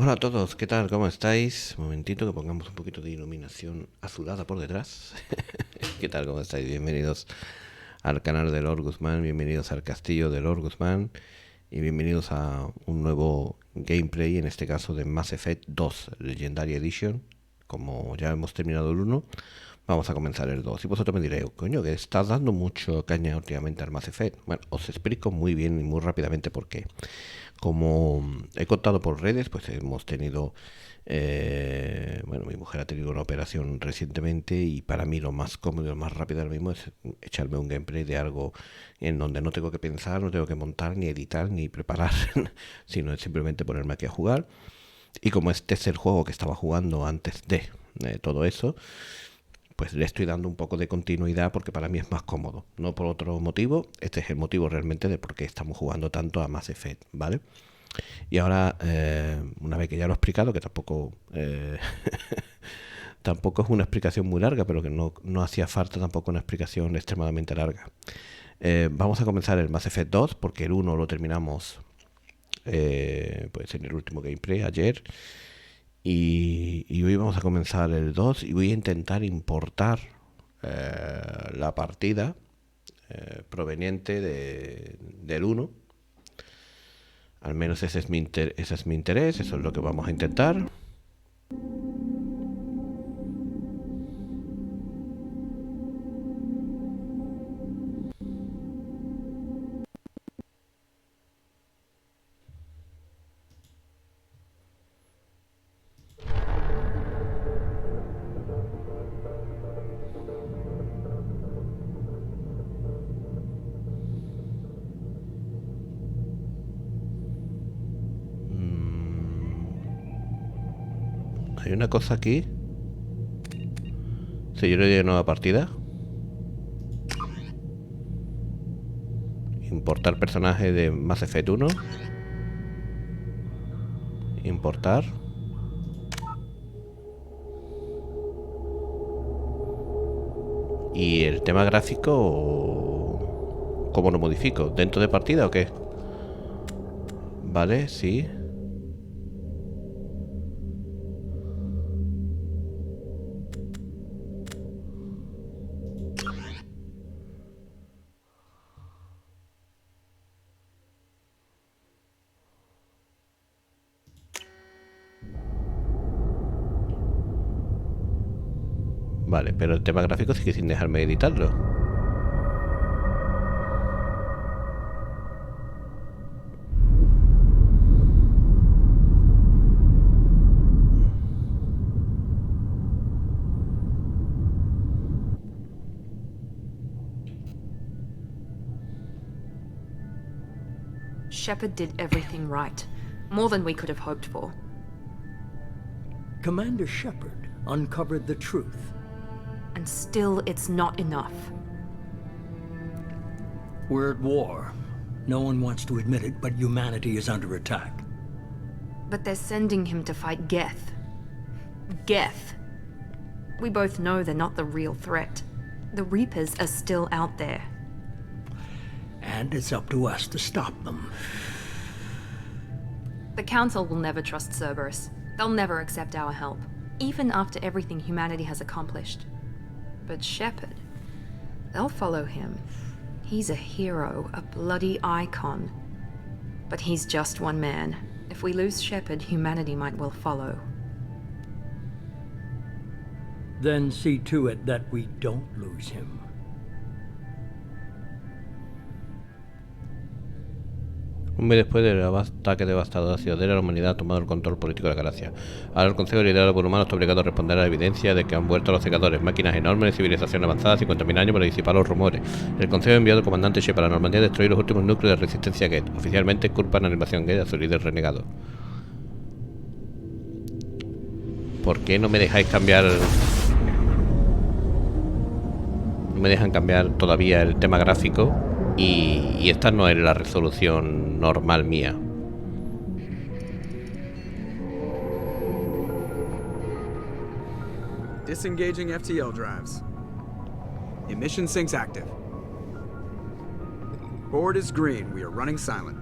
Hola a todos, ¿qué tal? ¿Cómo estáis? Un momentito que pongamos un poquito de iluminación azulada por detrás. ¿Qué tal? ¿Cómo estáis? Bienvenidos al canal de Lord Guzmán, bienvenidos al castillo de Lord Guzmán y bienvenidos a un nuevo gameplay, en este caso de Mass Effect 2 Legendary Edition. Como ya hemos terminado el 1, vamos a comenzar el 2. Y vosotros me diréis, coño, que estás dando mucho caña últimamente al Mass Effect. Bueno, os explico muy bien y muy rápidamente por qué. Como he contado por redes, pues hemos tenido, bueno, mi mujer ha tenido una operación recientemente y para mí lo más cómodo y lo más rápido ahora mismo es echarme un gameplay de algo en donde no tengo que pensar, no tengo que montar, ni editar, ni preparar, sino es simplemente ponerme aquí a jugar. Y como este es el juego que estaba jugando antes de todo eso, pues le estoy dando un poco de continuidad porque para mí es más cómodo, no por otro motivo. Este es el motivo realmente de por qué estamos jugando tanto a Mass Effect, ¿vale? Y ahora, una vez que ya lo he explicado, que tampoco tampoco es una explicación muy larga, pero que no hacía falta tampoco una explicación extremadamente larga, vamos a comenzar el Mass Effect 2 porque el 1 lo terminamos pues en el último gameplay ayer. Y hoy vamos a comenzar el 2 y voy a intentar importar la partida proveniente del 1. Al menos ese es mi interés, eso es lo que vamos a intentar. Hay una cosa aquí. Si yo le doy nueva partida, importar personaje de Mass Effect 1, importar. Y el tema gráfico, ¿cómo lo modifico? ¿Dentro de partida o qué? Vale, sí. Vale, pero el tema gráfico sigue sin dejarme editarlo. Shepard did everything right. More than we could have hoped for. Commander Shepard uncovered the truth. And still, it's not enough. We're at war. No one wants to admit it, but humanity is under attack. But they're sending him to fight Geth. Geth. We both know they're not the real threat. The Reapers are still out there. And it's up to us to stop them. The Council will never trust Cerberus. They'll never accept our help, even after everything humanity has accomplished. But Shepard, they'll follow him. He's a hero, a bloody icon. But he's just one man. If we lose Shepard, humanity might well follow. Then see to it that we don't lose him. Un mes después del ataque devastador a Ciudadela, la humanidad ha tomado el control político de la galaxia. Ahora el Consejo liderado por humanos está obligado a responder a la evidencia de que han vuelto los secadores, máquinas enormes de civilización avanzada, 50.000 años para disipar los rumores. El Consejo ha enviado al comandante Shepard a la Normandía a destruir los últimos núcleos de resistencia Geth. Oficialmente culpan a la invasión Geth a su líder renegado. ¿Por qué no me dejáis cambiar? No me dejan cambiar todavía el tema gráfico. Y esta no es la resolución normal mía. Disengaging FTL drives. Emission sinks active. Board is green. We are running silent.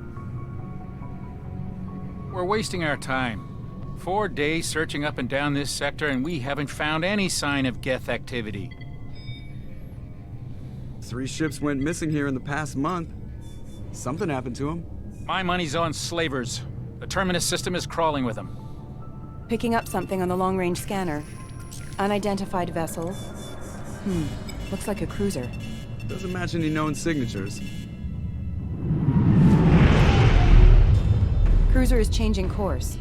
We're wasting our time. 4 days searching up and down this sector, and we haven't found any sign of Geth activity. 3 ships went missing here in the past month. Something happened to them. My money's on slavers. The Terminus system is crawling with them. Picking up something on the long-range scanner. Unidentified vessel. Looks like a cruiser. Doesn't match any known signatures. Cruiser is changing course.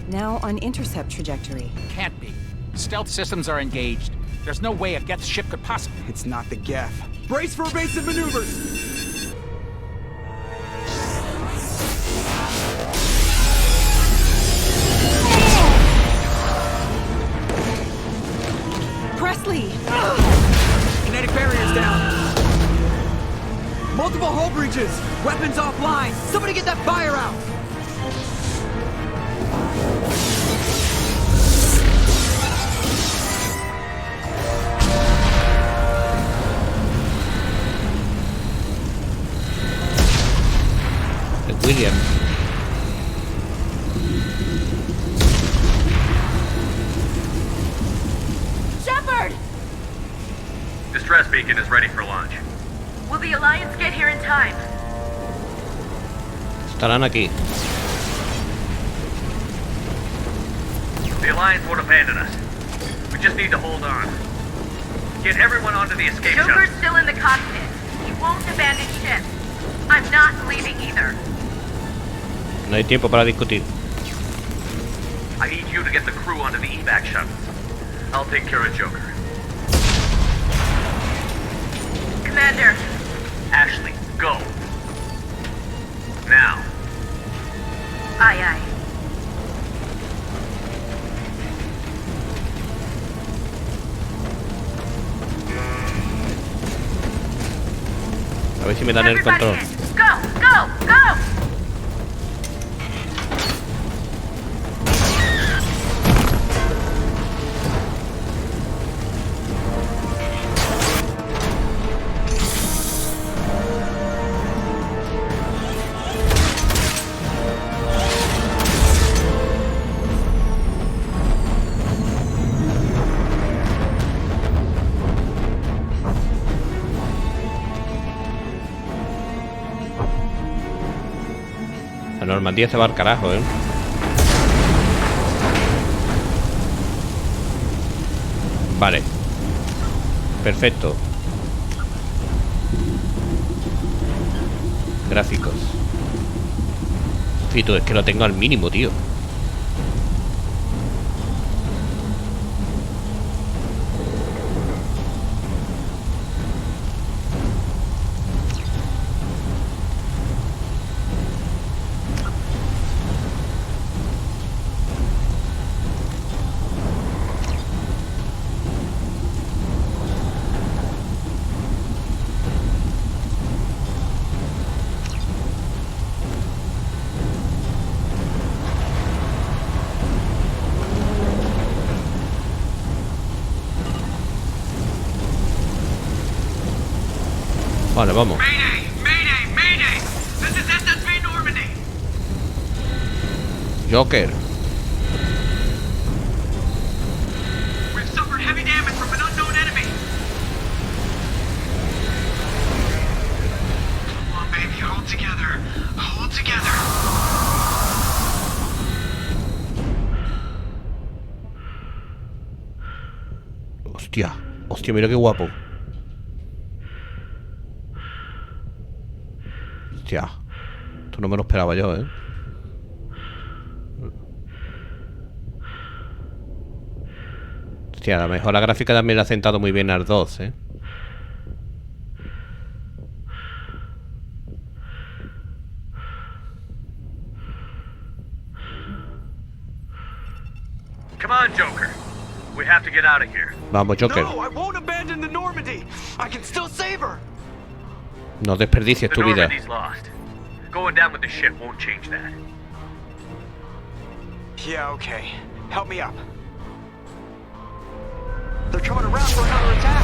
Now on intercept trajectory. Can't be. Stealth systems are engaged. There's no way a Geth ship could possibly... It's not the Geth. Brace for evasive maneuvers! Presley! Kinetic barriers down. Multiple hull breaches. Weapons offline. Somebody get that fire out. William. Shepard! Distress beacon is ready for launch. Will the Alliance get here in time? Estarán aquí. The Alliance won't abandon us. We just need to hold on. Get everyone onto the escape Joker's shuttle. still in the cockpit. He won't abandon ship. I'm not leaving either. No hay tiempo para discutir. I need you to get the crew onto the evac shuttle. I'll take care of Joker. Commander. Ashley, go. Now. Aye, aye. A ver si me dan el Everybody control. in. Go, go, go! La Normandía se va al carajo, Vale. Perfecto. Gráficos. Fito, es que lo tengo al mínimo, tío. Vale, vamos. Mayday! Mayday! Mayday! This is SSV Normandy! Joker. We've suffered heavy damage from an unknown enemy! Come on, baby, hold together. Hold together. Hostia. Hostia, mira qué guapo. Hostia. Esto no me lo esperaba yo, Hostia, a lo mejor la gráfica también la ha sentado muy bien al 2, Come on, Joker. We have to get out of here. Vamos, Joker. No, I won't abandon the Normandy. I can still save her. No desperdicies The tu vida. Normandy's lost. Going down with the ship won't change that. Yeah, okay. Help me up. They're coming around for another attack.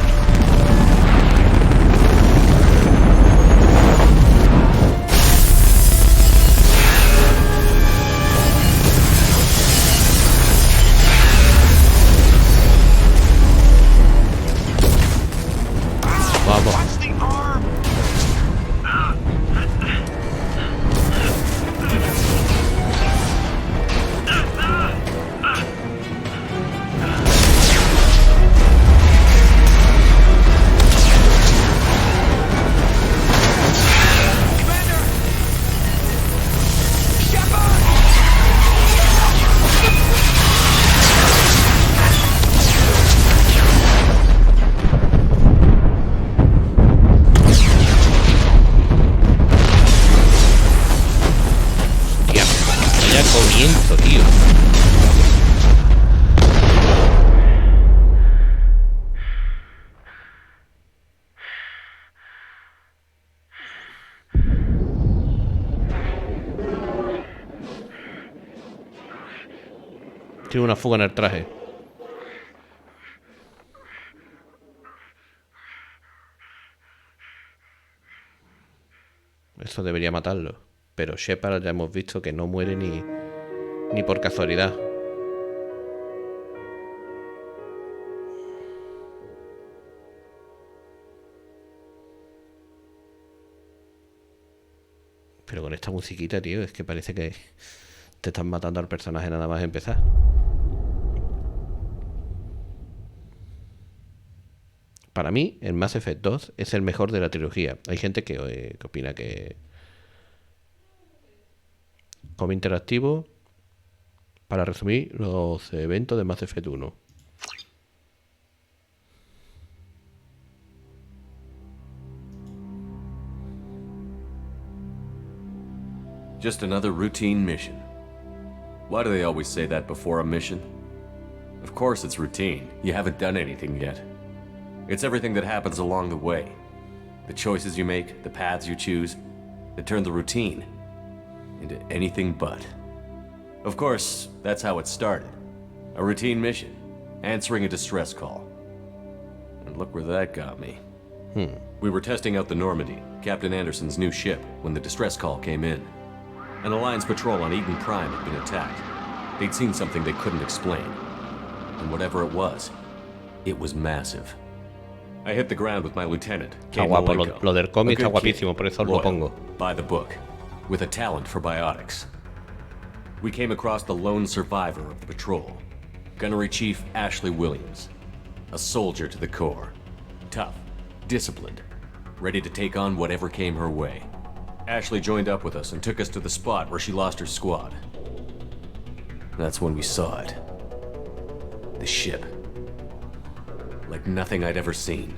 Tiene una fuga en el traje. Eso debería matarlo. Pero Shepard ya hemos visto que no muere ni por casualidad. Pero con esta musiquita, tío, es que parece que te están matando al personaje nada más empezar. Para mí, el Mass Effect 2 es el mejor de la trilogía. Hay gente que opina que... Como interactivo, para resumir los eventos de Mass Effect 1. Just another routine mission. Why do they always say that before a mission? Of course it's routine. You haven't done anything yet. It's everything that happens along the way. The choices you make, the paths you choose, that turn the routine into anything but. Of course, that's how it started. A routine mission, answering a distress call. And look where that got me. We were testing out the Normandy, Captain Anderson's new ship, when the distress call came in. An Alliance patrol on Eden Prime had been attacked. They'd seen something they couldn't explain. And whatever it was massive. I hit the ground with my lieutenant, Está guapo, lo del cómic está guapísimo, por eso lo pongo. By the book, with a talent for biotics. We came across the lone survivor of the patrol, Gunnery Chief Ashley Williams. A soldier to the core. Tough, disciplined, ready to take on whatever came her way. Ashley joined up with us and took us to the spot where she lost her squad. That's when we saw it. The ship. Like nothing I'd ever seen.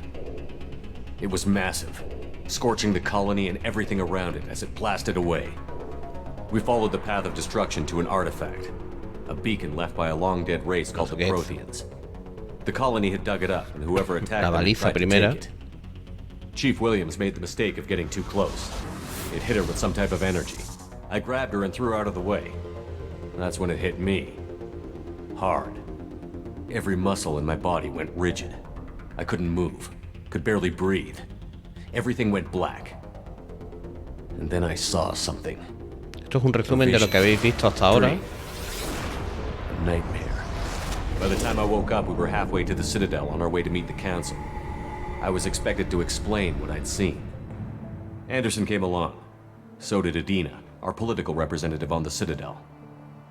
It was massive, scorching the colony and everything around it as it blasted away. We followed the path of destruction to an artifact, a beacon left by a long-dead race called the Protheans. The colony had dug it up, and whoever attacked them tried to take it. Chief Williams made the mistake of getting too close. It hit her with some type of energy. I grabbed her and threw her out of the way. That's when it hit me. Hard. Every muscle in my body went rigid. I couldn't move, could barely breathe. Everything went black. And then I saw something. Esto es un resumen de lo que habéis visto hasta ahora. A nightmare. By the time I woke up, we were halfway to the Citadel on our way to meet the Council. I was expected to explain what I'd seen. Anderson came along. So did Adina, our political representative on the Citadel.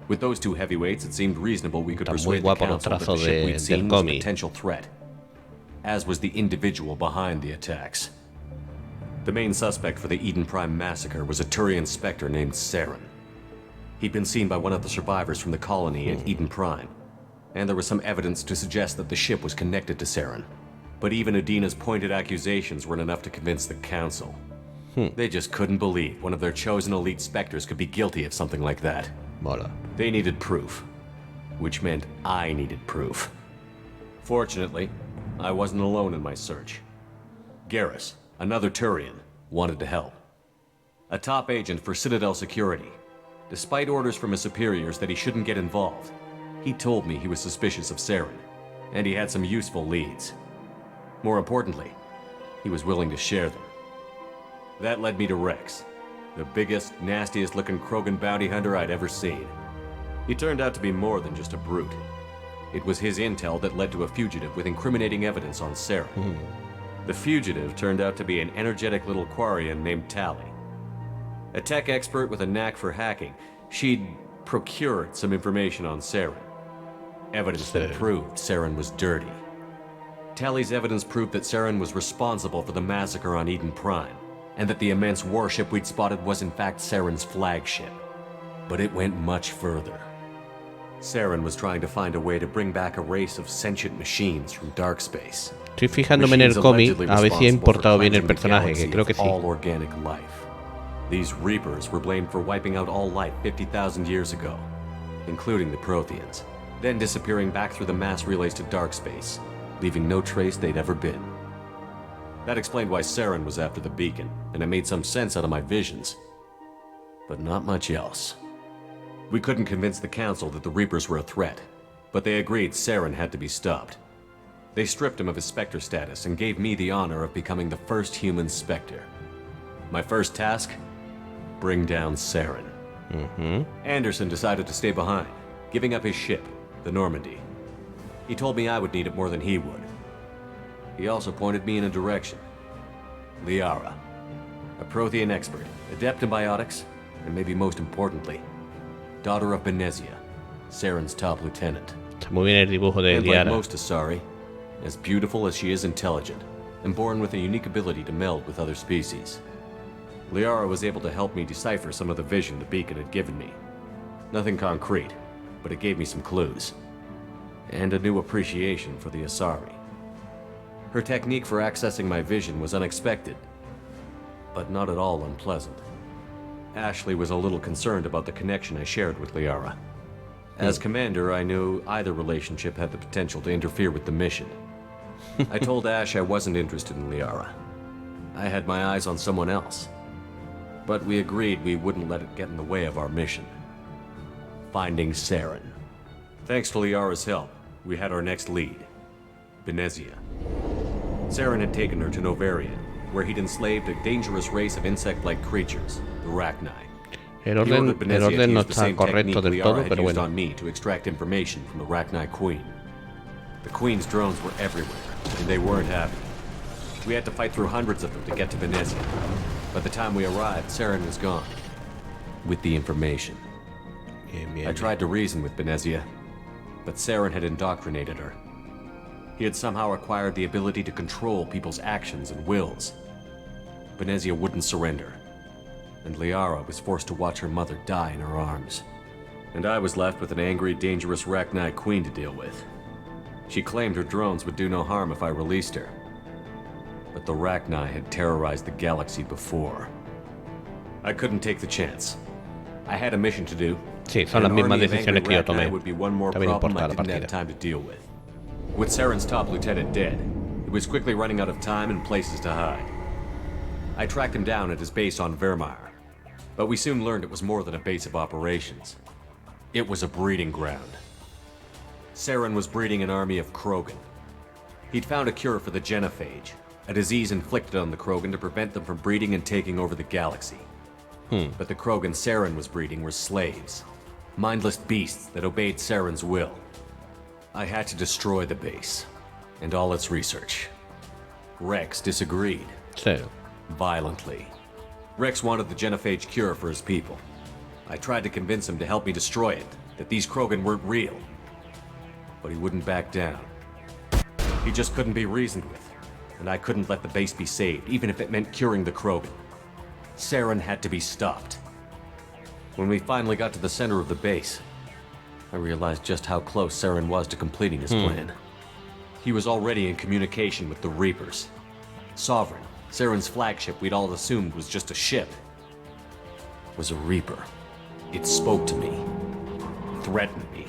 With those two heavyweights, it seemed reasonable we could persuade the Council that the ship we'd seen was a potential threat, as was the individual behind the attacks. The main suspect for the Eden Prime massacre was a Turian Spectre named Saren. He'd been seen by one of the survivors from the colony at Eden Prime, and there was some evidence to suggest that the ship was connected to Saren. But even Adina's pointed accusations weren't enough to convince the Council. They just couldn't believe one of their chosen elite Spectres could be guilty of something like that. Mola. They needed proof, which meant I needed proof. Fortunately, I wasn't alone in my search. Garrus, another Turian, wanted to help. A top agent for Citadel Security. Despite orders from his superiors that he shouldn't get involved, he told me he was suspicious of Saren, and he had some useful leads. More importantly, he was willing to share them. That led me to Rex, the biggest, nastiest-looking Krogan bounty hunter I'd ever seen. He turned out to be more than just a brute. It was his intel that led to a fugitive with incriminating evidence on Saren. The fugitive turned out to be an energetic little Quarian named Tali. A tech expert with a knack for hacking, she'd procured some information on Saren. Evidence that proved Saren was dirty. Tali's evidence proved that Saren was responsible for the massacre on Eden Prime, and that the immense warship we'd spotted was in fact Saren's flagship. But it went much further. Saren was trying to find a way to bring back a race of sentient machines from dark space. Estoy fijándome en el cómic a ver si he importado bien el personaje, que creo que sí. All organic life. These Reapers were blamed for wiping out all life 50,000 years ago, including the Protheans, then disappearing back through the mass relays to dark space, leaving no trace they'd ever been. That explained why Saren was after the beacon, and it made some sense out of my visions. But not much else. We couldn't convince the Council that the Reapers were a threat, but they agreed Saren had to be stopped. They stripped him of his Spectre status and gave me the honor of becoming the first human Spectre. My first task? Bring down Saren. Anderson decided to stay behind, giving up his ship, the Normandy. He told me I would need it more than he would. He also pointed me in a direction. Liara, a Prothean expert, adept in biotics, and maybe most importantly, daughter of Benezia, Saren's top lieutenant. Está muy bien el dibujo de And like Liara. most Asari, as beautiful as she is intelligent, and born with a unique ability to meld with other species. Liara was able to help me decipher some of the vision the beacon had given me. Nothing concrete, but it gave me some clues. And a new appreciation for the Asari. Her technique for accessing my vision was unexpected, but not at all unpleasant. Ashley was a little concerned about the connection I shared with Liara. As commander, I knew either relationship had the potential to interfere with the mission. I told Ash I wasn't interested in Liara. I had my eyes on someone else. But we agreed we wouldn't let it get in the way of our mission. Finding Saren. Thanks to Liara's help, we had our next lead. Benezia. Saren had taken her to Novarian, where he'd enslaved a dangerous race of insect-like creatures, the Rachni. El orden no está correcto del todo, pero bueno. On me to extract information from the Rachni Queen. The Queen's drones were everywhere, and they weren't happy. We had to fight through hundreds of them to get to Benezia. By the time we arrived, Saren was gone. With the information. I tried to reason with Benezia, but Saren had indoctrinated her. He had somehow acquired the ability to control people's actions and wills. Benezia wouldn't surrender, and Liara was forced to watch her mother die in her arms. And I was left with an angry, dangerous Rachni Queen to deal with. She claimed her drones would do no harm if I released her. But the Rachni had terrorized the galaxy before. I couldn't take the chance. I had a mission to do. Sí, son las mismas decisiones que yo tomé. Would be one more Está bien problem I importada la didn't have partida. time to deal with. With Saren's top lieutenant dead, it was quickly running out of time and places to hide. I tracked him down at his base on Vermeer, but we soon learned it was more than a base of operations. It was a breeding ground. Saren was breeding an army of Krogan. He'd found a cure for the genophage, a disease inflicted on the Krogan to prevent them from breeding and taking over the galaxy. But the Krogan Saren was breeding were slaves, mindless beasts that obeyed Saren's will. I had to destroy the base, and all its research. Rex disagreed. Sí. Violently. Rex wanted the genophage cure for his people. I tried to convince him to help me destroy it, that these Krogan weren't real. But he wouldn't back down. He just couldn't be reasoned with, and I couldn't let the base be saved, even if it meant curing the Krogan. Saren had to be stopped. When we finally got to the center of the base, I realized just how close Saren was to completing his plan. He was already in communication with the Reapers. Sovereign, Saren's flagship we'd all assumed was just a ship, was a Reaper. It spoke to me, threatened me.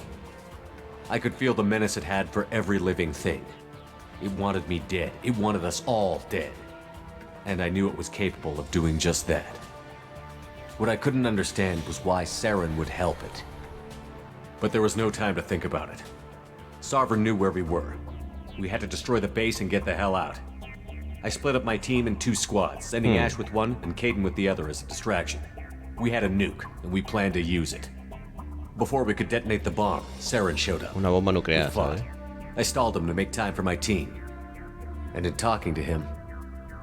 I could feel the menace it had for every living thing. It wanted me dead. It wanted us all dead. And I knew it was capable of doing just that. What I couldn't understand was why Saren would help it. But there was no time to think about it. Sovereign knew where we were. We had to destroy the base and get the hell out. I split up my team in 2 squads, sending Ash with one and Caden with the other as a distraction. We had a nuke, and we planned to use it. Before we could detonate the bomb, Saren showed up. Una bomba nuclear, We fought. ¿sabes? I stalled him to make time for my team. And in talking to him,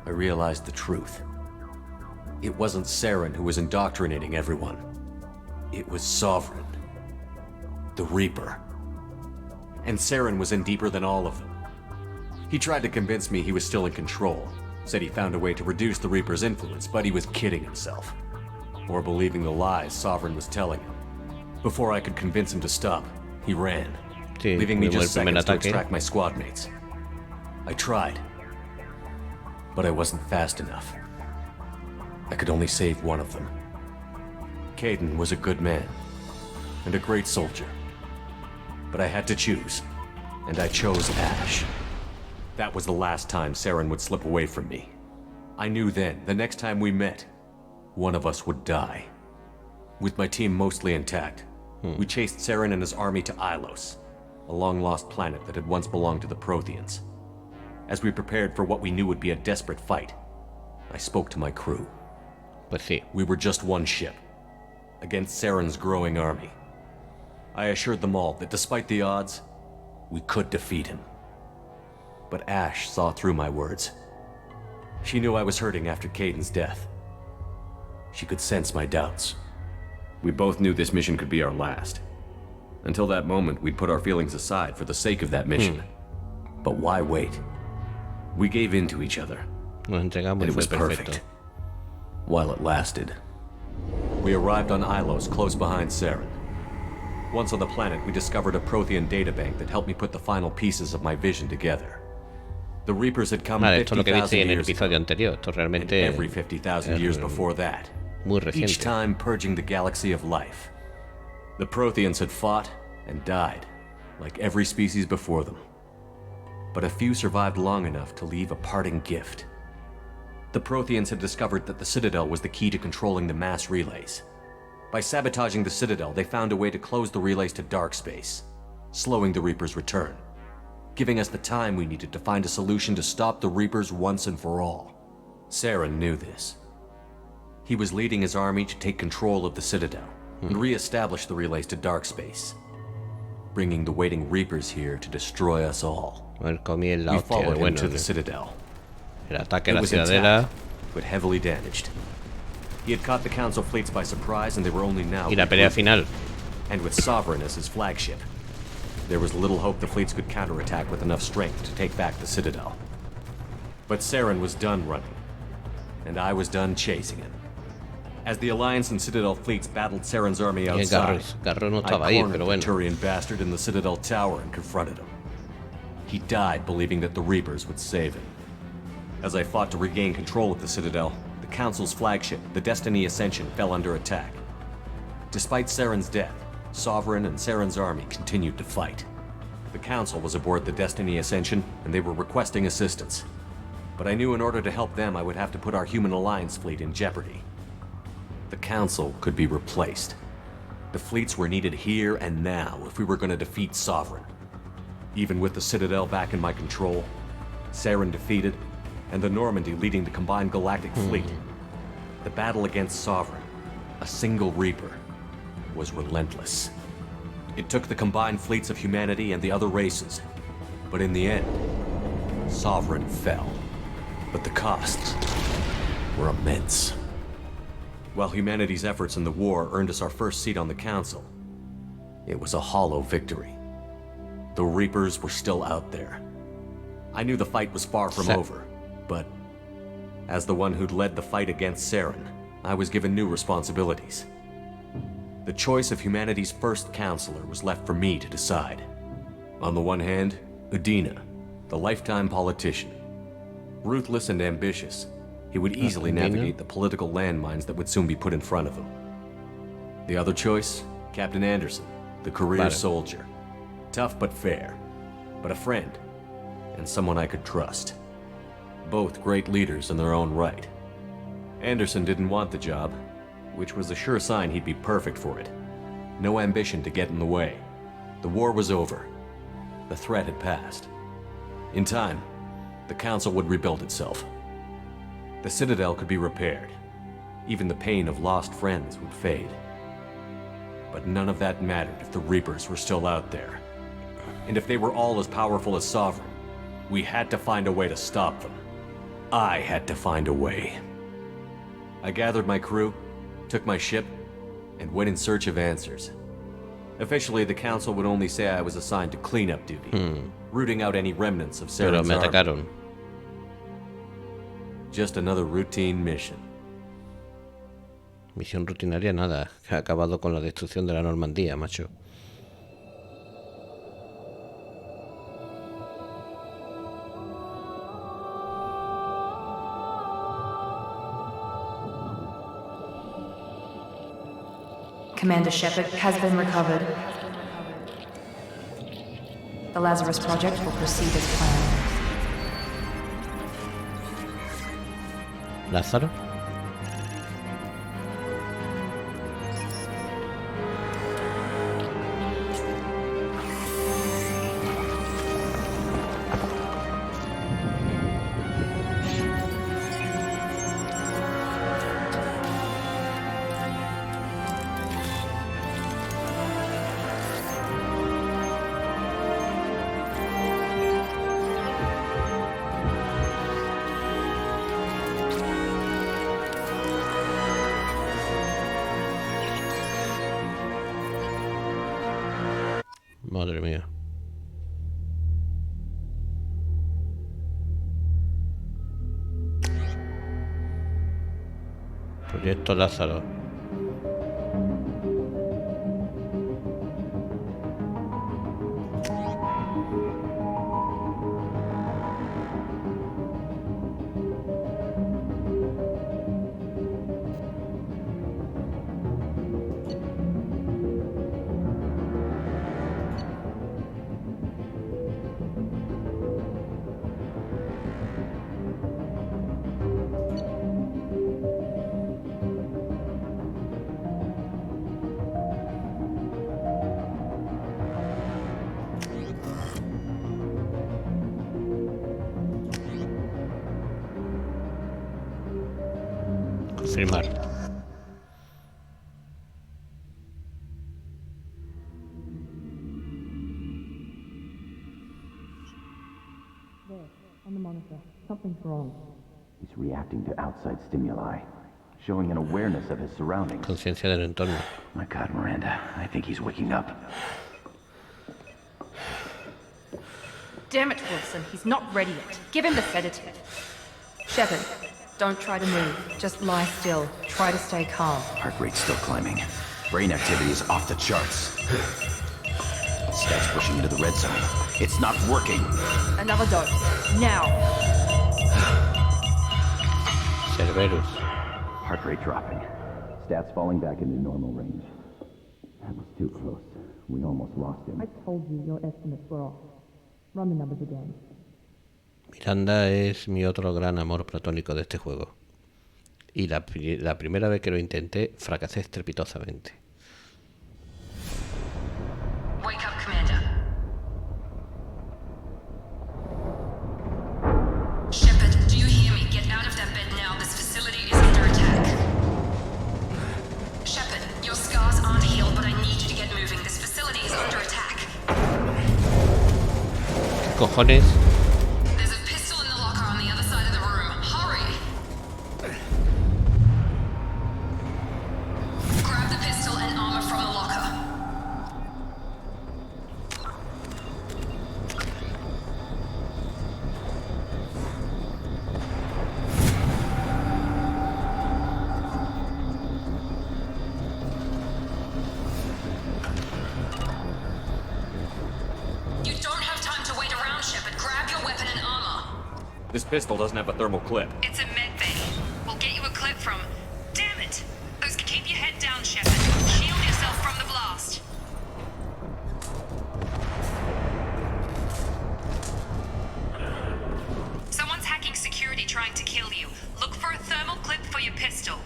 I realized the truth. It wasn't Saren who was indoctrinating everyone. It was Sovereign. The Reaper. And Saren was in deeper than all of them. He tried to convince me he was still in control. Said he found a way to reduce the Reaper's influence, but he was kidding himself. Or believing the lies Sovereign was telling him. Before I could convince him to stop, he ran. Sí, leaving me como el just primer seconds to ataque. extract my squad mates. I tried. But I wasn't fast enough. I could only save one of them. Caden was a good man. And a great soldier. But I had to choose. And I chose Ash. That was the last time Saren would slip away from me. I knew then, the next time we met, one of us would die. With my team mostly intact, we chased Saren and his army to Ilos. a long-lost planet that had once belonged to the Protheans. As we prepared for what we knew would be a desperate fight, I spoke to my crew. Pues sí. We were just one ship, against Saren's growing army. I assured them all that despite the odds, we could defeat him. But Ash saw through my words. She knew I was hurting after Caden's death. She could sense my doubts. We both knew this mission could be our last. Until that moment, we'd put our feelings aside for the sake of that mission. But why wait? We gave in to each other. Nos entregamos And y it was fue perfect. perfecto. While it lasted. We arrived on Ilos, close behind Saren. Once on the planet, we discovered a Prothean databank that helped me put the final pieces of my vision together. The Reapers had come Vale, esto es lo que viste 50,000 en el years episodio ago, anterior. Esto and realmente every 50,000 years before that. muy Each reciente. time purging the galaxy of life. The Protheans had fought and died, like every species before them. But a few survived long enough to leave a parting gift. The Protheans had discovered that the Citadel was the key to controlling the mass relays. By sabotaging the Citadel, they found a way to close the relays to dark space, slowing the Reapers' return, giving us the time we needed to find a solution to stop the Reapers once and for all. Saren knew this. He was leading his army to take control of the Citadel and re-establish the relays to dark space, bringing the waiting Reapers here to destroy us all. A ver, comí en la We hostia. followed him Bueno, to the Citadel. el ataque a It la was ciudadela. intact, but heavily damaged. He had caught the Council fleets by surprise, and they were only now Y la pelea regrouping. final. And with Sovereign as his flagship, there was little hope the fleets could counterattack with enough strength to take back the Citadel. But Saren was done running, and I was done chasing him. As the Alliance and Citadel fleets battled Saren's army Y el outside, Garro no I estaba ahí, cornered pero the bueno. Turian bastard in the Citadel tower and confronted him. He died believing that the Reapers would save him. As I fought to regain control of the Citadel, the Council's flagship, the Destiny Ascension, fell under attack. Despite Saren's death, Sovereign and Saren's army continued to fight. The Council was aboard the Destiny Ascension, and they were requesting assistance. But I knew in order to help them, I would have to put our Human Alliance fleet in jeopardy. The Council could be replaced. The fleets were needed here and now if we were going to defeat Sovereign. Even with the Citadel back in my control, Saren defeated, and the Normandy leading the combined galactic fleet, the battle against Sovereign, a single Reaper, was relentless. It took the combined fleets of humanity and the other races, but in the end, Sovereign fell. But the costs were immense. While humanity's efforts in the war earned us our first seat on the Council, it was a hollow victory. The Reapers were still out there. I knew the fight was far from over, but as the one who'd led the fight against Saren, I was given new responsibilities. The choice of humanity's first counselor was left for me to decide. On the one hand, Udina, the lifetime politician. Ruthless and ambitious, he would easily navigate the political landmines that would soon be put in front of him. The other choice, Captain Anderson, the career soldier. Tough but fair, but a friend, and someone I could trust. Both great leaders in their own right. Anderson didn't want the job, which was a sure sign he'd be perfect for it. No ambition to get in the way. The war was over. The threat had passed. In time, the Council would rebuild itself. The Citadel could be repaired. Even the pain of lost friends would fade. But none of that mattered if the Reapers were still out there. And if they were all as powerful as Sovereign, we had to find a way to stop them. I had to find a way. I gathered my crew, took my ship, and went in search of answers. Officially, the Council would only say I was assigned to cleanup duty, rooting out any remnants of Pero Saren's me army. atacaron. Just another routine mission. Misión rutinaria nada. Que ha acabado con la destrucción de la Normandía, macho. Commander Shepard has been recovered. The Lazarus Project will proceed as planned. Lázaro. Madre mía. Proyecto Lázaro. Confirmar. On the monitor. Something's wrong. He's reacting to outside stimuli, showing an awareness of his surroundings. Conciencia del entorno. My God, Miranda, I think he's waking up. Damn it, Wilson, he's not ready yet. Give him the sedative. Shepard, don't try to move. Just lie still. Try to stay calm. Heart rate's still climbing. Brain activity is off the charts. Stats pushing into the red zone. It's not working. Another dose. Now. Cerberus. Heart rate dropping. Stats falling back into normal range. That was too close. We almost lost him. I told you your estimates were off. Run the numbers again. Miranda es mi otro gran amor platónico de este juego. Y la primera vez que lo intenté, fracasé estrepitosamente. Wake up, Commander. Shepard, do you hear me? Get out of that bed now. This facility is under attack. Shepard, your scars aren't healed, but I need you to get moving. This facility is under attack. ¿Qué cojones? There's a pistol in the locker on the other side of the room. Hurry! Grab the pistol and armor from the locker. You don't have time to wait around, Shepard. Grab your weapon and armor. This pistol doesn't have a thermal clip. It's a med bay. We'll get you a clip from... Damn it! Keep your head down, Shepard. Shield yourself from the blast. Someone's hacking security trying to kill you. Look for a thermal clip for your pistol.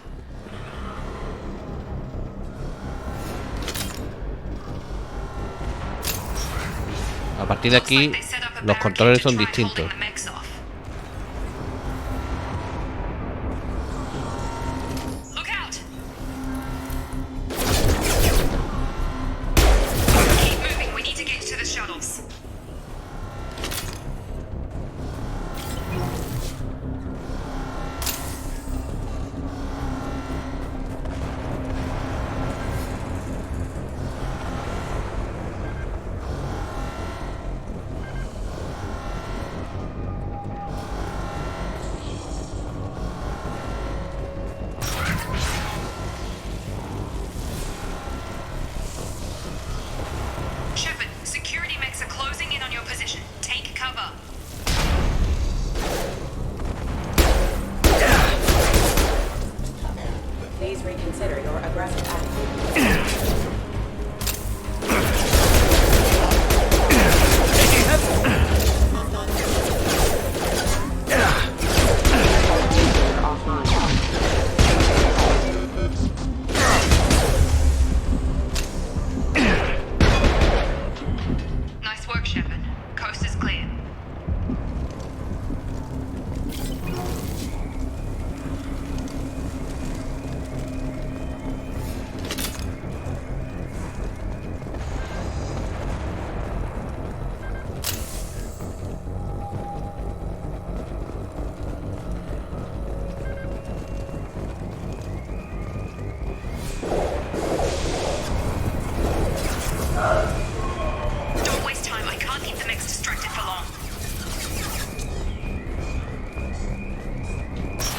A partir de aquí, los controles son distintos.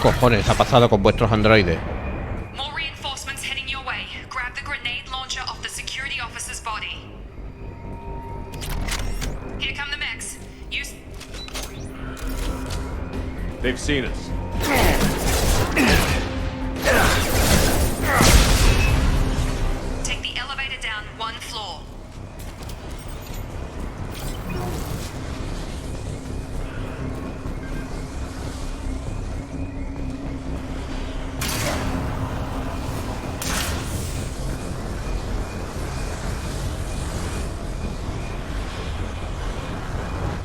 Cojones, ha pasado con vuestros androides. More reinforcements heading your way. Grab the grenade launcher off the security officer's body. Here come the mechs. Use... They've seen us. Take the elevator down 1 floor.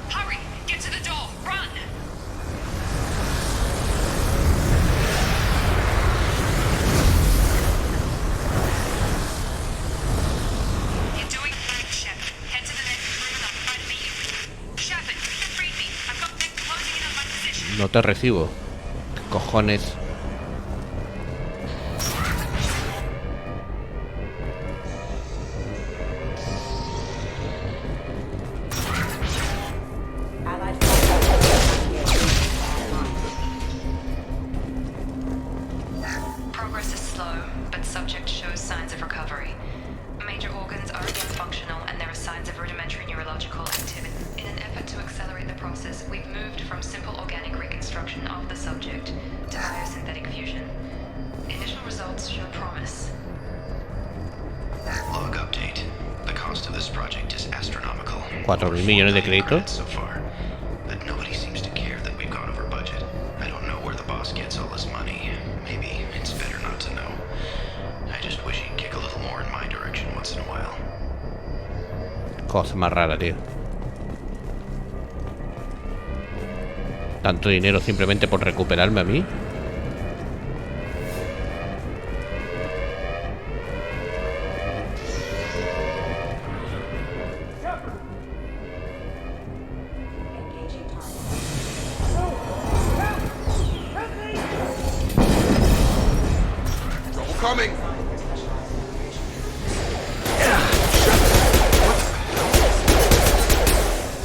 Hurry! Get to the door! Run! You're doing great, Shep. Head to the next room and I'll try to meet you. Shepard, read me. I've got mechs closing in on my position. No te recibo. ¿Qué cojones? Progress is slow, but subject shows signs of recovery. Major organs are again functional, and there are signs of rudimentary neurological activity. In an effort to accelerate the process, we've moved from simple organic reconstruction of the subject to biosynthetic fusion. Initial results show promise. Log update. The cost of this project is astronomical. 4.000 millones de créditos. So far, but nobody seems to care that we've gone over budget. I don't know where the boss gets all this money. Maybe it's better not to know. I just wish he'd kick a little more in my direction once in a while. Cosa más rara, tío. Tanto dinero simplemente por recuperarme a mí. Coming!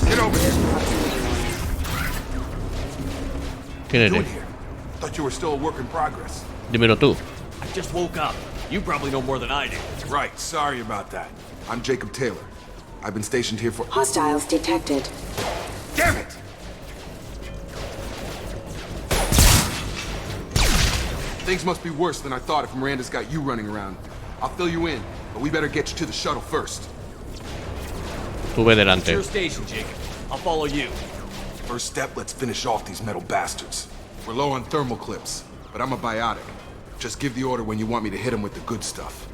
Get over here. ¿Quién eres? Thought you were still a work in progress. Dímelo tú. I just woke up. You probably know more than I do. Right, sorry about that. I'm Jacob Taylor. I've been stationed here for... Hostiles detected. Damn it! Things must be worse than I thought if Miranda's got you running around. I'll fill you in, but we better get you to the shuttle first. Tú ve delante. It's your station, Jacob. I'll follow you. First step, let's finish off these metal bastards. We're low on thermal clips, but I'm a biotic. Just give the order when you want me to hit them with the good stuff.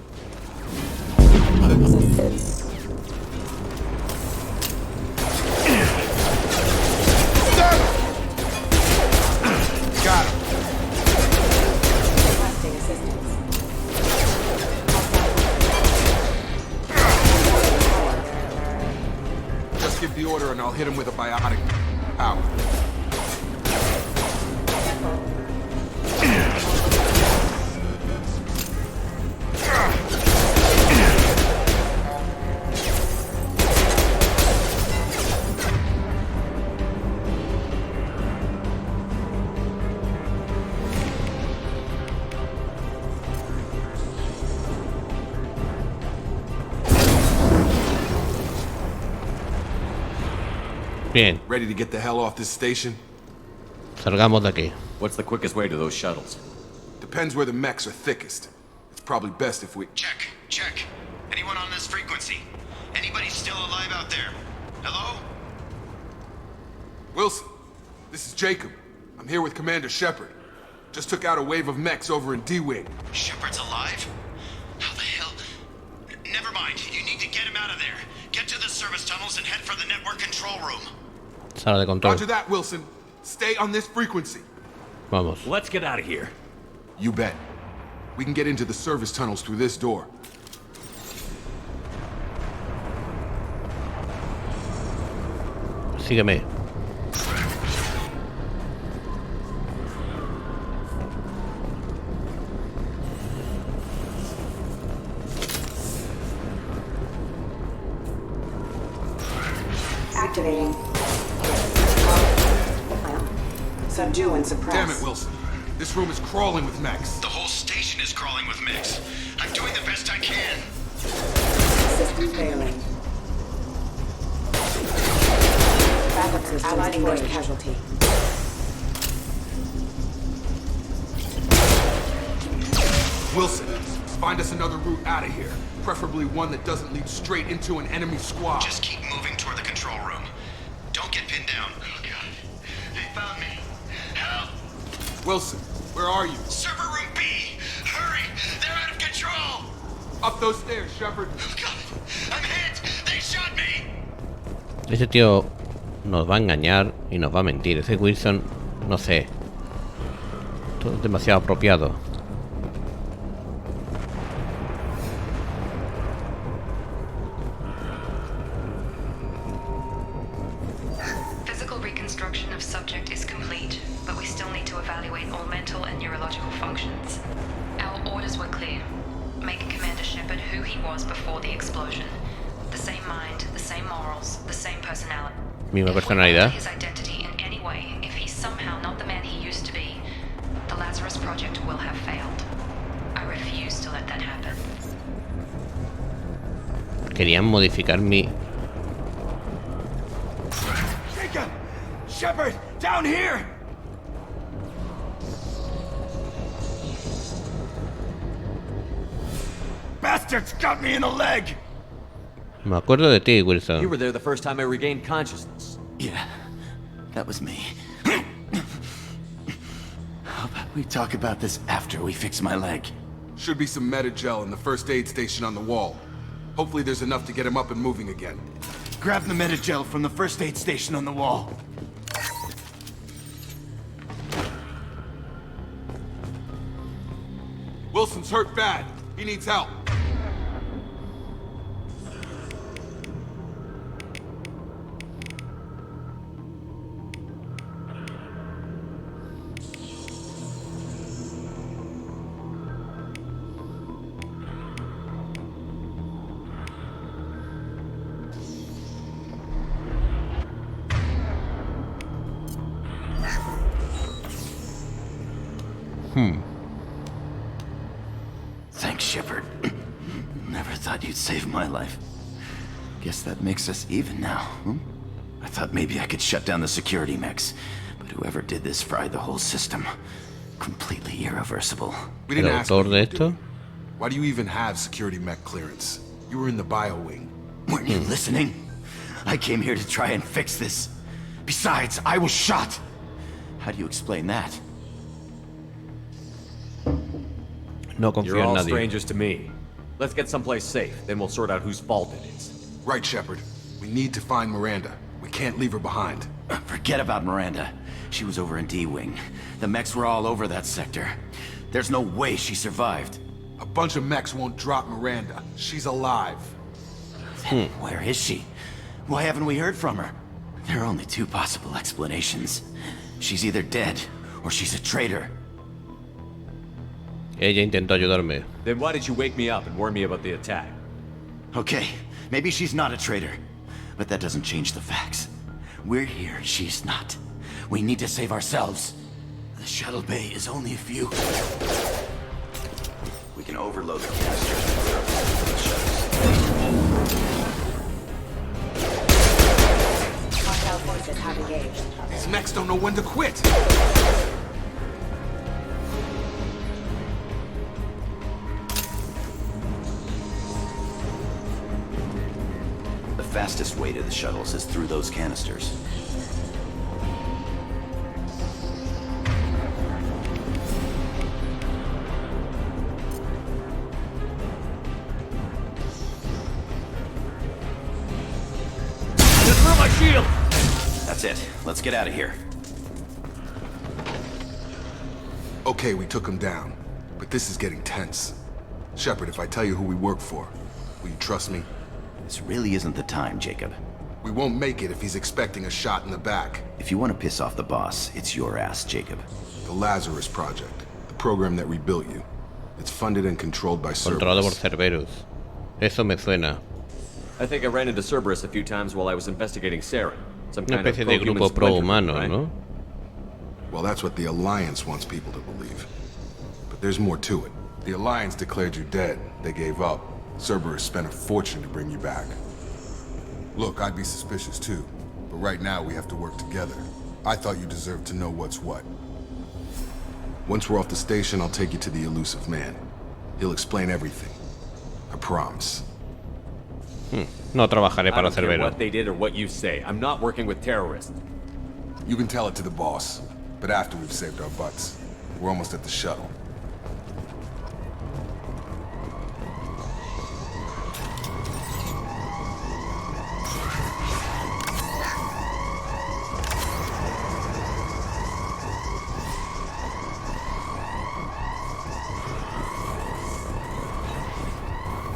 Got him. Just give the order and I'll hit him with a biotic power. Bien. Ready to get the hell off this station? Salgamos de aquí. What's the quickest way to those shuttles? Depends where the mechs are thickest. It's probably best if we... Check. Anyone on this frequency? Anybody still alive out there? Hello? Wilson, this is Jacob. I'm here with Commander Shepard. Just took out a wave of mechs over in D-Wing. Shepard's alive? How the hell? Never mind. You need to get him out of there. Get to the service tunnels and head for the network control room. Sala de control. Roger that, Wilson. Stay on this frequency. Vamos. Let's get out of here. You bet. We can get into the service tunnels through this door. Sígueme. Activating. Subdue and suppress. Damn it, Wilson. This room is crawling with mechs. The whole station is crawling with mechs. I'm doing the best I can. System failing. Backup system allied force casualty. Wilson, find us another route out of here. Preferably one that doesn't lead straight into an enemy squad. Just keep moving toward the control room. Don't get pinned down. Oh god. They found me. Help! Wilson, where are you? Server room B! Hurry! They're out of control! Up those stairs, Shepard. Oh god! I'm hit! They shot me! Ese tío nos va a engañar y nos va a mentir. Ese Wilson, no sé. Todo es demasiado apropiado. Physical reconstruction of subject is complete, but we still need to evaluate all mental and neurological functions. Our orders were clear. Make Commander Shepard who he was before the explosion. The same mind, the same morals, the same personality. Misma personalidad. His identity in any way, if he's somehow not the man he used to be, the Lazarus Project will have failed. I refuse to let that happen. Querían modificar mi... Jacob! Shepard! Down here! Bastards got me in the leg! Me acuerdo de ti, Wilson. You were there the first time I regained consciousness. Yeah, that was me. How about we talk about this after we fix my leg? Should be some meta-gel in the first aid station on the wall. Hopefully there's enough to get him up and moving again. Grab the meta-gel from the first aid station on the wall. Wilson's hurt bad. He needs help. Thanks, Shepard. Never thought you'd save my life. Guess that makes us even now, hmm? I thought maybe I could shut down the security mechs, but whoever did this fried the whole system. Completely irreversible. We didn't ask you to do it. Why do you even have security mech clearance? You were in the bio wing. Weren't you listening? I came here to try and fix this. Besides, I was shot. How do you explain that? No confío You're en all nadie. strangers to me. Let's get someplace safe, then we'll sort out whose fault it is. Right, Shepard. We need to find Miranda. We can't leave her behind. Forget about Miranda. She was over in D-Wing. The mechs were all over that sector. There's no way she survived. A bunch of mechs won't drop Miranda. She's alive. Then where is she? Why haven't we heard from her? There are only two possible explanations. She's either dead, or she's a traitor. Ella intentó ayudarme. Then why did you wake me up and warn me about the attack? Okay, maybe she's not a traitor, but that doesn't change the facts. We're here, she's not. We need to save ourselves. The shuttle bay is only a few. We can overload the canisters. Hostile forces have engaged. These mechs don't know when to quit. The fastest way to the shuttles is through those canisters. My shield! That's it. Let's get out of here. Okay, we took him down. But this is getting tense. Shepard, if I tell you who we work for, will you trust me? This really isn't the time, Jacob. We won't make it if he's expecting a shot in the back. If you want to piss off the boss, it's your ass, Jacob. The Lazarus Project. The program that rebuilt you. It's funded and controlled by Controlado por Cerberus. Cerberus. Eso me suena. I think I ran into Cerberus a few times while I was investigating Saren. Some Una kind of especie de pro-human grupo splinter, pro-humano, right? ¿no? Well, that's what the Alliance wants people to believe. But there's more to it. The Alliance declared you dead. They gave up. Cerberus spent a fortune to bring you back. Look, I'd be suspicious too. But right now we have to work together. I thought you deserved to know what's what. Once we're off the station, I'll take you to the elusive man. He'll explain everything. I promise. No trabajaré para I don't care Cerbero. what they did or what you say. I'm not working with terrorists. You can tell it to the boss, but after we've saved our butts. We're almost at the shuttle.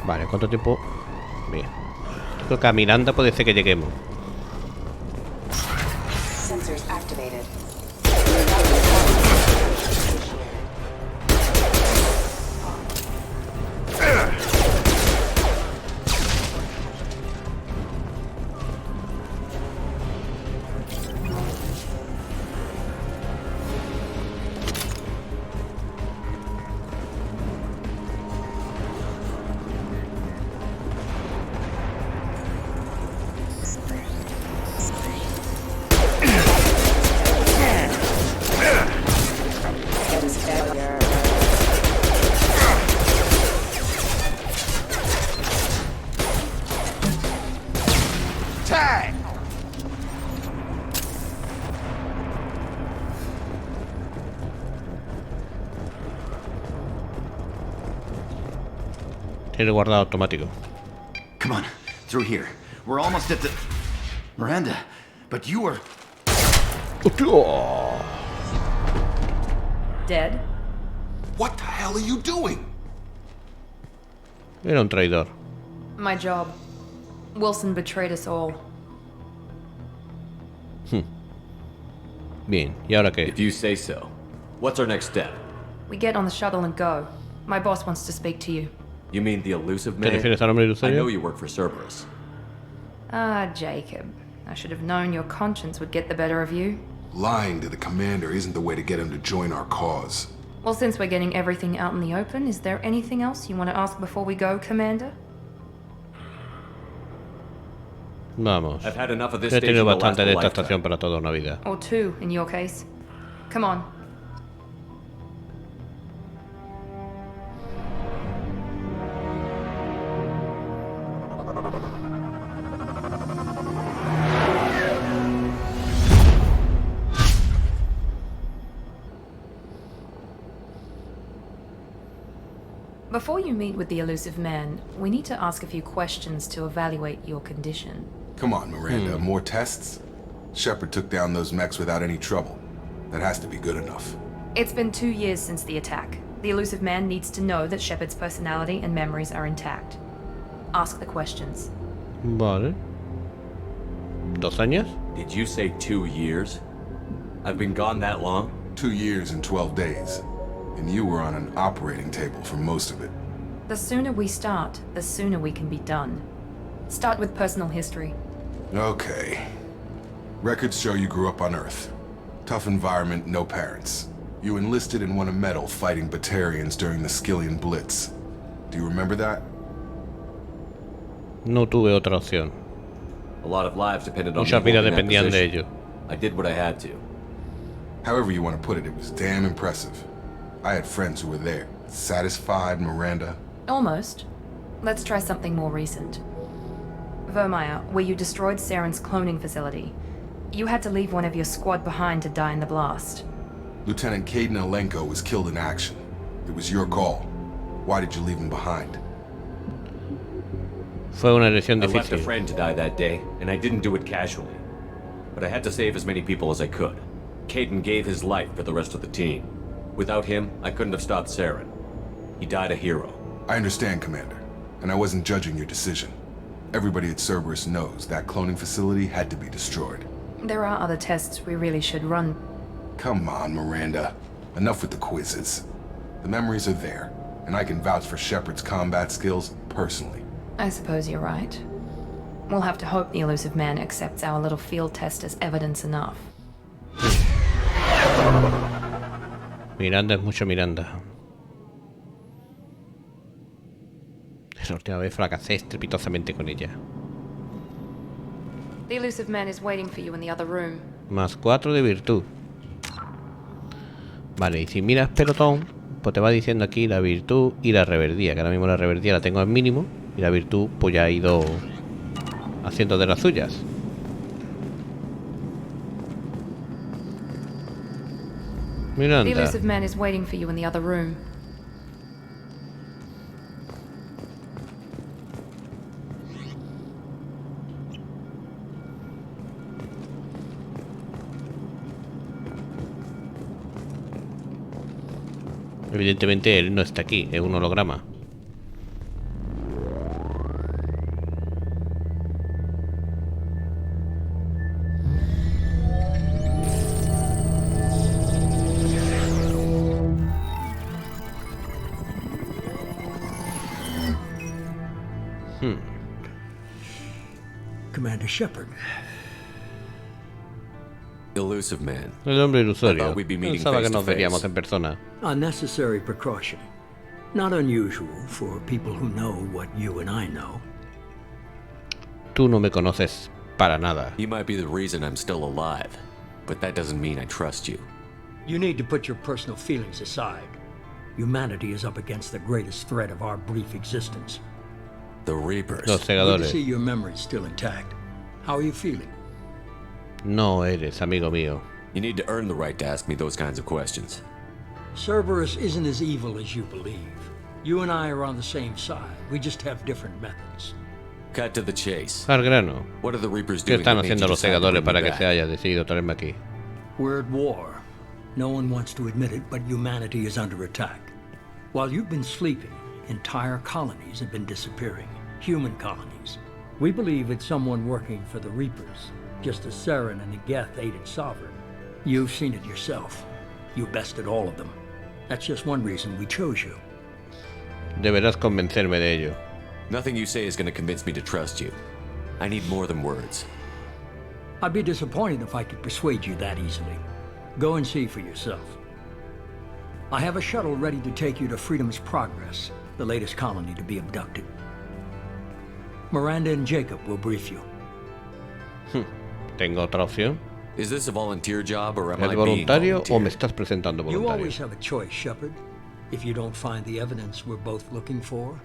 Vale, ¿cuánto tiempo? Bien. Creo que a Miranda puede ser que lleguemos. Sensors activated. Tiene guardado automático. Come on, through here. We're almost at the... Miranda, but you were... Dead? What the hell are you doing? Era un traidor. My job. Wilson betrayed us all. Bien, ¿y ahora qué? If you say so. What's our next step? We get on the shuttle and go. My boss wants to speak to you. You mean the elusive ¿Te man? refieres al hombre I ilusorio? know you work for Cerberus. Ah, Jacob. I should have known your conscience would get the better of you. Lying to the commander isn't the way to get him to join our cause. Well, since we're getting everything out in the open, is there anything else you want to ask before we go, Commander? I've had enough of this He station tenido to last bastante a de esta lifetime. estación para toda una vida. Or two, in your case. Come on. Before you meet with the elusive man, we need to ask a few questions to evaluate your condition. Come on, Miranda, more tests? Shepard took down those mechs without any trouble. That has to be good enough. It's been 2 years since the attack. The elusive man needs to know that Shepard's personality and memories are intact. Ask the questions. Vale. 2 años? Did you say 2 years? I've been gone that long? 2 years and 12 days. And you were on an operating table for most of it. The sooner we start, the sooner we can be done. Start with personal history. Okay. Records show you grew up on Earth. Tough environment, no parents. You enlisted and won a medal fighting Batarians during the Skillian Blitz. Do you remember that? No tuve otra opción. A lot of lives depended on Muchas me vidas holding that dependían de position. ello. I did what I had to. However you want to put it, it was damn impressive. I had friends who were there. Satisfied, Miranda? Almost. Let's try something more recent. Vermeer, where you destroyed Saren's cloning facility. You had to leave one of your squad behind to die in the blast. Lieutenant Caden Alenko was killed in action. It was your call. Why did you leave him behind? Fue una elección I left a difícil. friend to die that day, and I didn't do it casually. But I had to save as many people as I could. Caden gave his life for the rest of the team. Without him, I couldn't have stopped Saren. He died a hero. I understand, Commander. And I wasn't judging your decision. Everybody at Cerberus knows that cloning facility had to be destroyed. There are other tests we really should run. Come on, Miranda. Enough with the quizzes. The memories are there, and I can vouch for Shepard's combat skills personally. I suppose you're right. We'll have to hope the elusive man accepts our little field test as evidence enough. Miranda es mucho Miranda. La última vez fracasé estrepitosamente con ella. The elusive man is waiting for you in the other room. Más 4 de virtud. Vale, y si miras pelotón, pues te va diciendo aquí la virtud y la reverdía. Que ahora mismo la reverdía la tengo al mínimo. Y la virtud pues ya ha ido haciendo de las suyas. Miranda. The elusive man is waiting for you in the other room. Evidentemente él no está aquí, es un holograma. Commander Shepard. Elusive man. El hombre I ilusorio. thought we'd be meeting Pensaba que face to nos veríamos face. en persona. A necessary precaution. Not unusual for people who know what you and I know. Tú no me conoces para nada. You might be the reason I'm still alive, but that doesn't mean I trust you. You need to put your personal feelings aside. Humanity is up against the greatest threat of our brief existence. The Reapers. Los Good to segadores. see your memory still intact. How are you feeling? No eres amigo mío. You need to earn the right to ask me those kinds of questions. Cerberus isn't as evil as you believe. You and I are on the same side. We just have different methods. Cut to the chase. Al grano. What are the Reapers ¿Qué doing? están that made haciendo you los decide to segadores bring para me que back? se haya decidido traerme aquí? We're at war. No one wants to admit it, but humanity is under attack. While you've been sleeping, entire colonies have been disappearing. Human colonies. We believe it's someone working for the Reapers, just as Saren and the Geth aided Sovereign. You've seen it yourself. You bested all of them. That's just one reason we chose you. Deberás convencerme de ello. Nothing you say is going to convince me to trust you. I need more than words. I'd be disappointed if I could persuade you that easily. Go and see for yourself. I have a shuttle ready to take you to Freedom's Progress, the latest colony to be abducted. Miranda and Jacob will brief you. ¿Tengo otra opción? Is this a volunteer job or am ¿Es I being voluntario o volunteer? me estás presentando You voluntario? always have a choice, Shepard. If you don't find the evidence we're both looking for,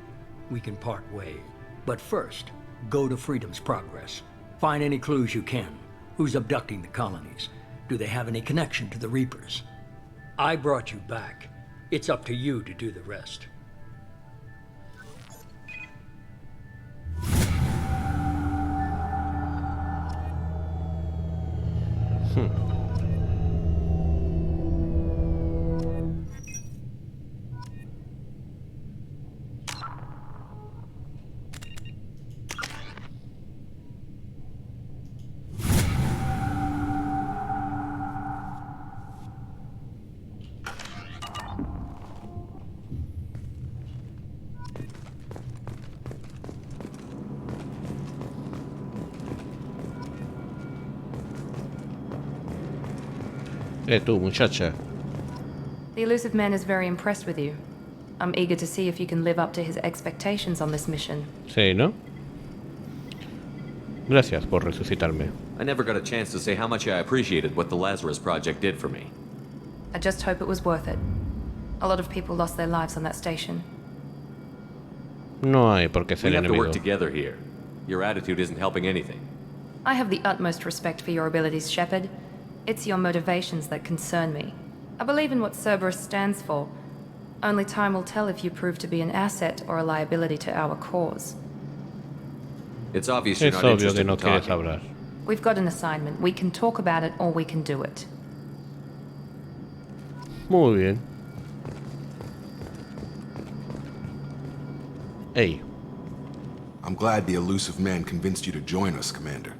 we can part ways. But first, go to Freedom's Progress. Find any clues you can. Who's abducting the colonies? Do they have any connection to the Reapers? I brought you back. It's up to you to do the rest. Tú, muchacha. The elusive man is very impressed with you. I'm eager to see if you can live up to his expectations on this mission. Sí, ¿no? Gracias por resucitarme. I never got a chance to say how much I appreciated what the Lazarus Project did for me. I just hope it was worth it. A lot of people lost their lives on that station. No hay por qué We ser have to work enemigo. together here. Your attitude isn't helping anything. I have the utmost respect for your abilities, Shepard. It's your motivations that concern me. I believe in what Cerberus stands for. Only time will tell if you prove to be an asset or a liability to our cause. It's obvious you're Es not obvio interested que no in quieres talking. hablar. We've got an assignment. We can talk about it or we can do it. Muy bien. Ey, I'm glad the elusive man convinced you to join us, Commander.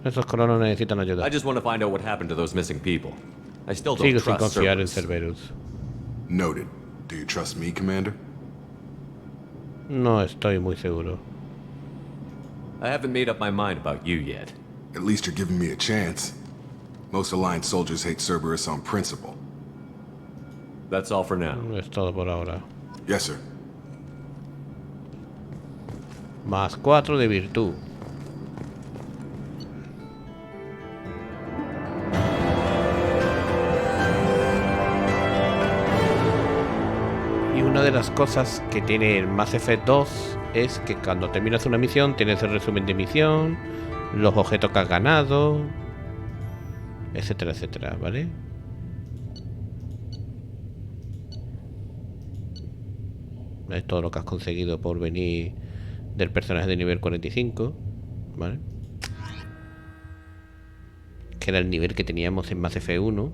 esos colonos necesitan ayuda. I just want to find out what happened to those missing people. I still don't Sigo sin trust confiar en Cerberus. Cerberus. Noted. Do you trust me, Commander? No estoy muy seguro. I haven't made up my mind about you yet. At least you're giving me a chance. Most Alliance soldiers hate Cerberus on principle. That's all for now. Es todo por ahora. Yes, sir. Más 4 de virtud. Y una de las cosas que tiene el Mass Effect 2 es que cuando terminas una misión tienes el resumen de misión, los objetos que has ganado, etcétera, etcétera, ¿vale? Es todo lo que has conseguido por venir del personaje de nivel 45, ¿vale? Que era el nivel que teníamos en Mass Effect 1.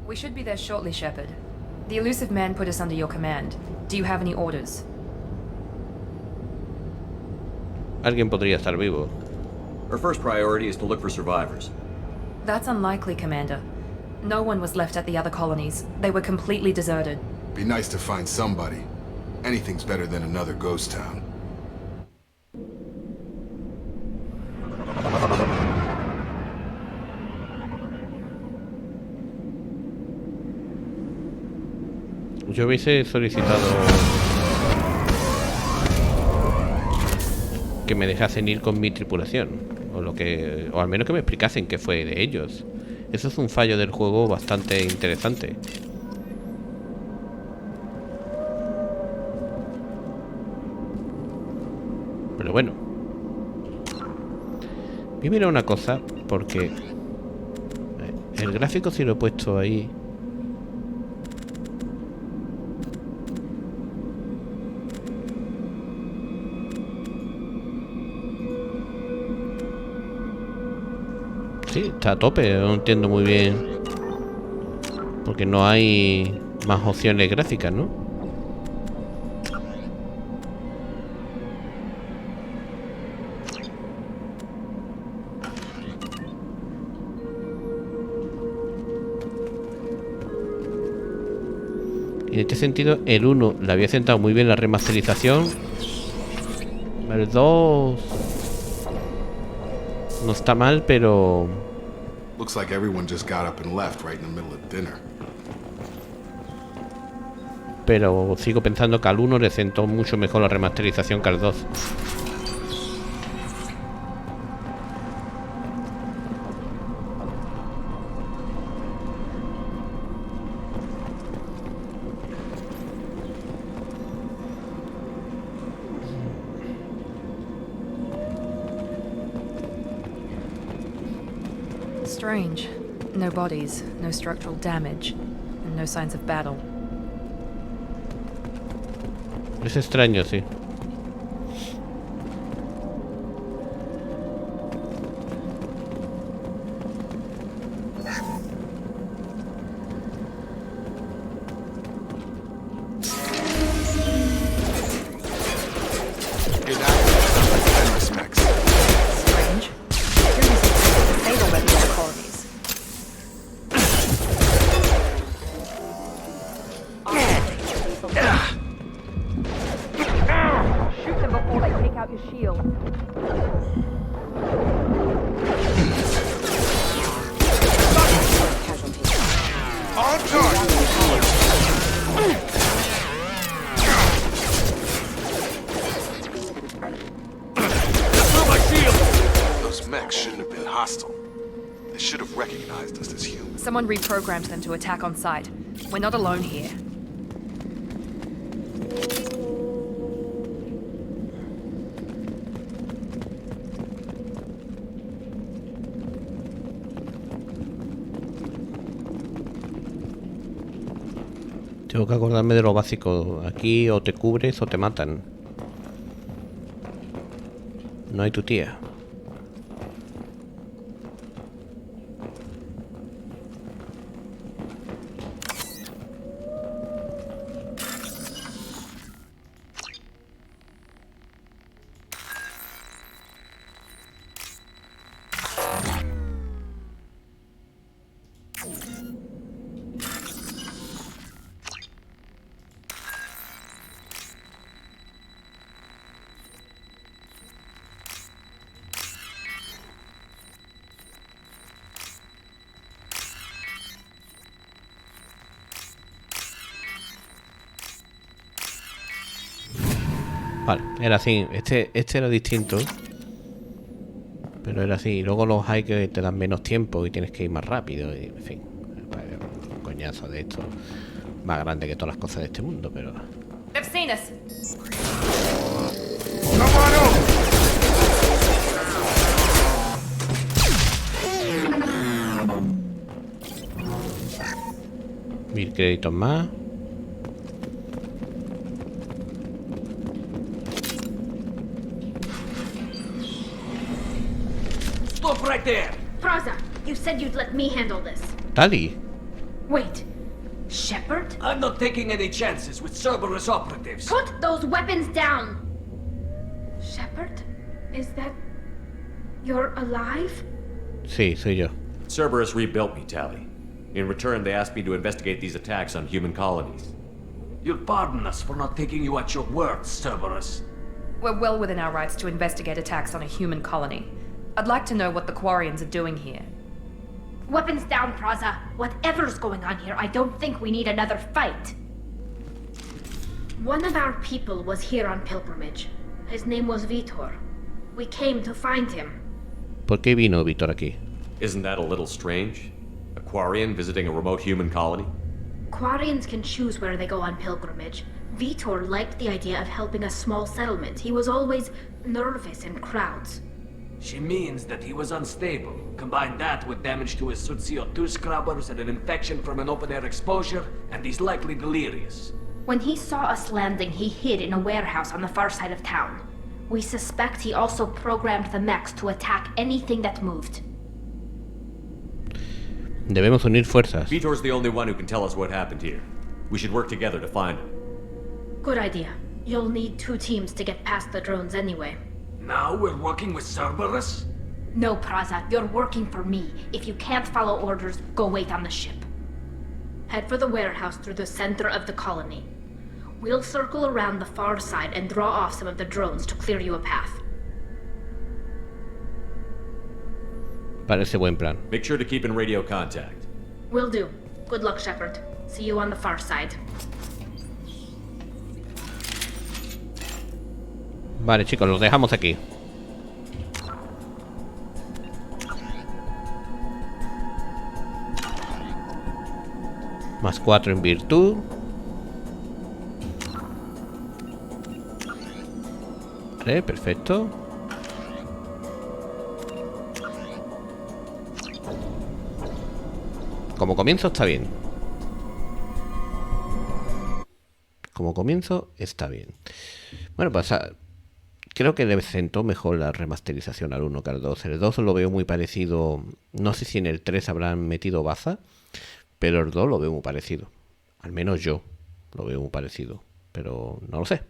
We should be there shortly, Shepard. The elusive man put us under your command. Do you have any orders? Alguien podría estar vivo. Our first priority is to look for survivors. That's unlikely, Commander. No one was left at the other colonies. They were completely deserted. Be nice to find somebody. Anything's better than another ghost town. Yo hubiese solicitado que me dejasen ir con mi tripulación, o al menos que me explicasen qué fue de ellos. Eso es un fallo del juego bastante interesante. Pero bueno, voy a mirar una cosa, porque el gráfico, si lo he puesto ahí, sí, está a tope, no entiendo muy bien. Porque no hay más opciones gráficas, ¿no? En este sentido, el 1 le había sentado muy bien la remasterización. El 2 no está mal, pero Looks like everyone just got up and left right in the middle of dinner. pero sigo pensando que al 1 le sentó mucho mejor la remasterización que al 2. Strange. No bodies, no structural damage, and no signs of battle. Es extraño, sí. Strange. Disable by the other colonies. Shoot them before they take out your shield. On target! Those mechs shouldn't have been hostile. They should have recognized us as humans. Someone reprogrammed them to attack on sight. We're not alone here. Tengo que acordarme de lo básico. Aquí o te cubres o te matan. No hay tu tía. Vale, era así. Este era distinto. Pero era así. Y luego los hay que te dan menos tiempo y tienes que ir más rápido. Y, en fin, un coñazo de esto más grande que todas las cosas de este mundo, pero... They've seen us. Mil créditos más. Stop right there! Praza, you said you'd let me handle this. Tali. Wait. Shepard? I'm not taking any chances with Cerberus operatives. Put those weapons down! Shepard? Is that... You're alive? Sí, soy yo. Cerberus rebuilt me, Tali. In return, they asked me to investigate these attacks on human colonies. You'll pardon us for not taking you at your word, Cerberus. We're well within our rights to investigate attacks on a human colony. I'd like to know what the Quarians are doing here. Weapons down, Praza. Whatever's going on here, I don't think we need another fight. One of our people was here on pilgrimage. His name was Vitor. We came to find him. ¿Por qué vino Víctor aquí? Isn't that a little strange? A Quarian visiting a remote human colony? Quarians can choose where they go on pilgrimage. Vitor liked the idea of helping a small settlement. He was always nervous in crowds. She means that he was unstable. Combine that with damage to his CO2 scrubbers and an infection from an open-air exposure, and he's likely delirious. When he saw us landing, he hid in a warehouse on the far side of town. We suspect he also programmed the mechs to attack anything that moved. Debemos unir fuerzas. Vitor's the only one who can tell us what happened here. We should work together to find him. Good idea. You'll need 2 teams to get past the drones anyway. Now we're working with Cerberus? No, Praza. You're working for me. If you can't follow orders, go wait on the ship. Head for the warehouse through the center of the colony. We'll circle around the far side and draw off some of the drones to clear you a path. Parece buen plan. Make sure to keep in radio contact. Will do. Good luck, Shepard. See you on the far side. Vale, chicos, los dejamos aquí. Más 4 en virtud. Vale, perfecto. Como comienzo está bien. Como comienzo está bien. Bueno, pues creo que le sentó mejor la remasterización al 1 que al 2. El 2 lo veo muy parecido. No sé si en el 3 habrán metido baza, pero el 2 lo veo muy parecido. Al menos yo lo veo muy parecido, pero no lo sé. En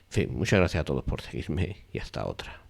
fin, muchas gracias a todos por seguirme y hasta otra.